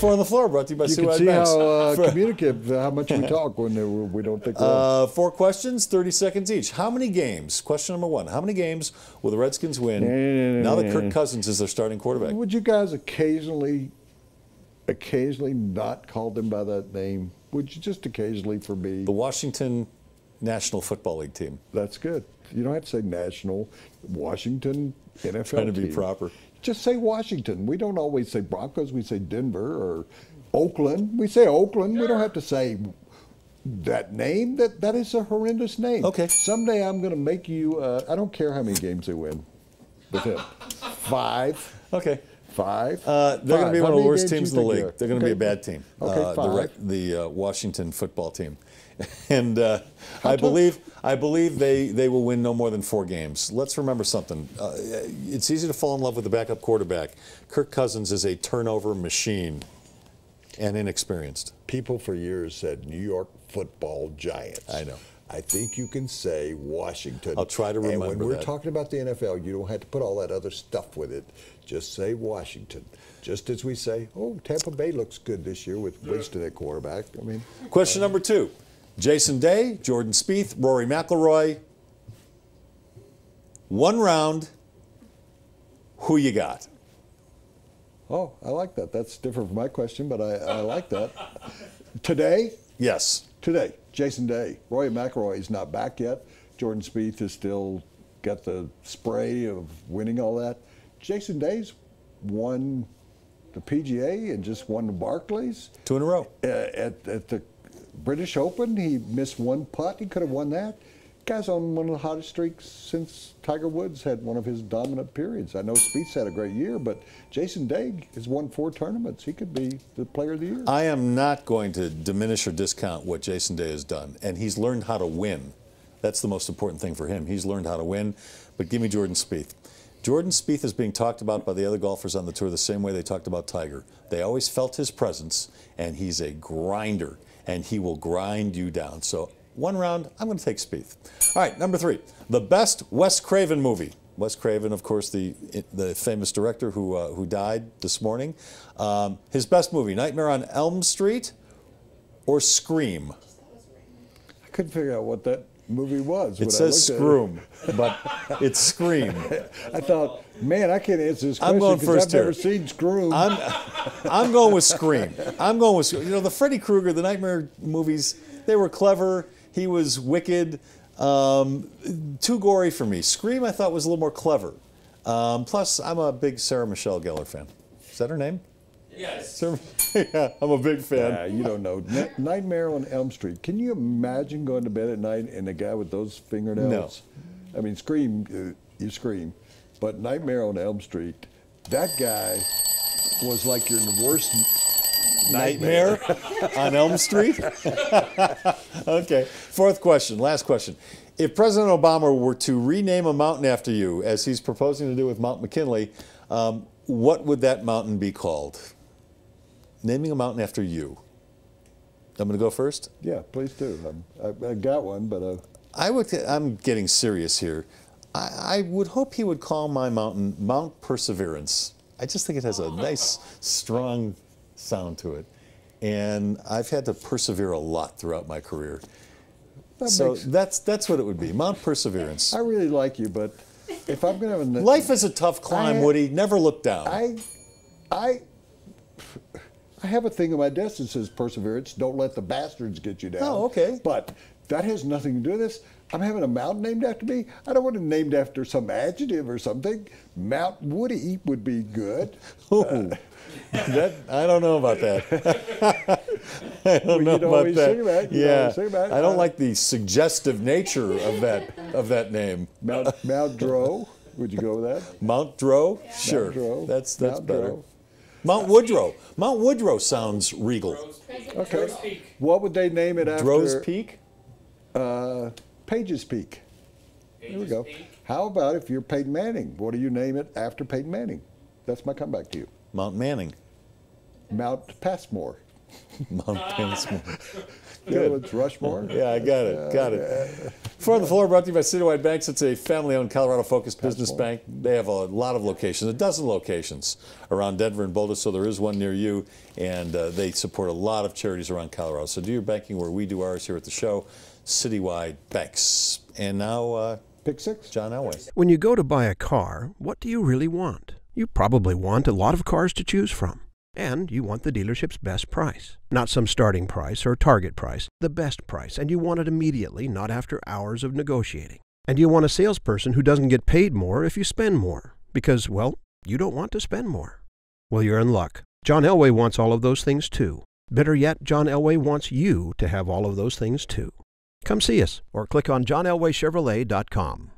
Four on the Floor, brought to you by You Sue can see Banks. how communicative, how much we talk when we don't think we're on. 4 questions, 30 seconds each. How many games, question number 1, how many games will the Redskins win now that Kirk Cousins is their starting quarterback? Would you guys occasionally not call them by that name? Would you just occasionally for me? The Washington National Football League team. That's good. You don't have to say national. Washington NFL Trying to be team. proper. Just say Washington. We don't always say Broncos. We say Denver or Oakland. We say Oakland. We don't have to say that name. That is a horrendous name. Okay. Someday I'm going to make you. I don't care how many games they win with him. 5. Okay. 5. They're going to be one of the worst teams in the league. They're going to be a Okay. bad team. Okay, 5. The Washington football team. And I believe they will win no more than 4 games. Let's remember something. It's easy to fall in love with the backup quarterback. Kirk Cousins is a turnover machine and inexperienced. People for years said New York Football Giants. I know. I think you can say Washington. I'll try to remember And when we're that. talking about the NFL, you don't have to put all that other stuff with it. Just say Washington. Just as we say, oh, Tampa Bay looks good this year with wasting at quarterback. I mean, Question number 2. Jason Day, Jordan Spieth, Rory McIlroy. 1 round. Who you got? oh, I like that. That's different from my question, but I like that. Today, Yes. Jason Day. Roy McIlroy is not back yet. Jordan Spieth has still got the spray of winning all that. Jason Day's won the PGA and just won the Barclays. 2 in a row. At the British Open, he missed 1 putt. He could have won that. Guy's on one of the hottest streaks since Tiger Woods had one of his dominant periods. I know Spieth's had a great year, but Jason Day has won 4 tournaments. He could be the player of the year. I am not going to diminish or discount what Jason Day has done, and he's learned how to win. That's the most important thing for him. He's learned how to win, but give me Jordan Spieth. Jordan Spieth is being talked about by the other golfers on the tour the same way they talked about Tiger. They always felt his presence, and he's a grinder, and he will grind you down. So 1 round, I'm going to take Spieth. All right, number 3, the best Wes Craven movie. Wes Craven, of course, the famous director who died this morning. His best movie, Nightmare on Elm Street or Scream? I couldn't figure out what that movie was. It says Scroom, but it's Scream. I thought, man, I can't answer this I'm question going because first I've never here. seen Scroom. I'm going with Scream. I'm going with Scream. You know, the Freddy Krueger, the Nightmare movies, they were clever. He was wicked. Too gory for me. Scream, I thought, was a little more clever. Plus, I'm a big Sarah Michelle Gellar fan. Is that her name? Yes. Yeah, I'm a big fan. Yeah, you don't know. Nightmare on Elm Street. Can you imagine going to bed at night and a guy with those fingernails? No. I mean, Scream, you scream. But Nightmare on Elm Street, that guy was like your worst Nightmare on Elm Street? Okay. 4th question, last question. If President Obama were to rename a mountain after you, as he's proposing to do with Mount McKinley, what would that mountain be called? Naming a mountain after you. I'm going to go first? Yeah, please do. I got one, but... I'm getting serious here. I would hope he would call my mountain Mount Perseverance. I just think it has a nice, strong sound to it. And I've had to persevere a lot throughout my career. So that's what it would be, Mount Perseverance. I really like you, but if I'm going to have Life is a tough climb, Woody. Never look down. I have a thing on my desk that says perseverance. Don't let the bastards get you down. Oh, okay. But that has nothing to do with this. I'm having a mountain named after me. I don't want it named after some adjective or something. Mount Woody would be good. I don't know about that. I don't know about that. I don't like the suggestive nature of that name. Mount Dro. Would you go with that? Mount Dro? Sure. Mount Dro. That's Mount better. Dro. Mount Woodrow. Mount Woodrow sounds regal. Okay. What would they name it after? Dro's Peak? Paige's Peak. There we go. How about if you're Peyton Manning? What do you name it after Peyton Manning? That's my comeback to you. Mount Manning. Mount Passmore. Mount Passmore. Yeah, it's Rushmore. Yeah, I got it. Got it. Four on the Floor brought to you by Citywide Banks. It's a family-owned, Colorado-focused business bank. They have a lot of locations, a dozen locations around Denver and Boulder, so there is one near you. And they support a lot of charities around Colorado. So do your banking where we do ours here at the show, Citywide Banks. And now, Pick 6. John Elway. When you go to buy a car, what do you really want? You probably want a lot of cars to choose from. And you want the dealership's best price. Not some starting price or target price, the best price. And you want it immediately, not after hours of negotiating. And you want a salesperson who doesn't get paid more if you spend more. Because, well, you don't want to spend more. Well, you're in luck. John Elway wants all of those things too. Better yet, John Elway wants you to have all of those things too. Come see us or click on johnelwaychevrolet.com.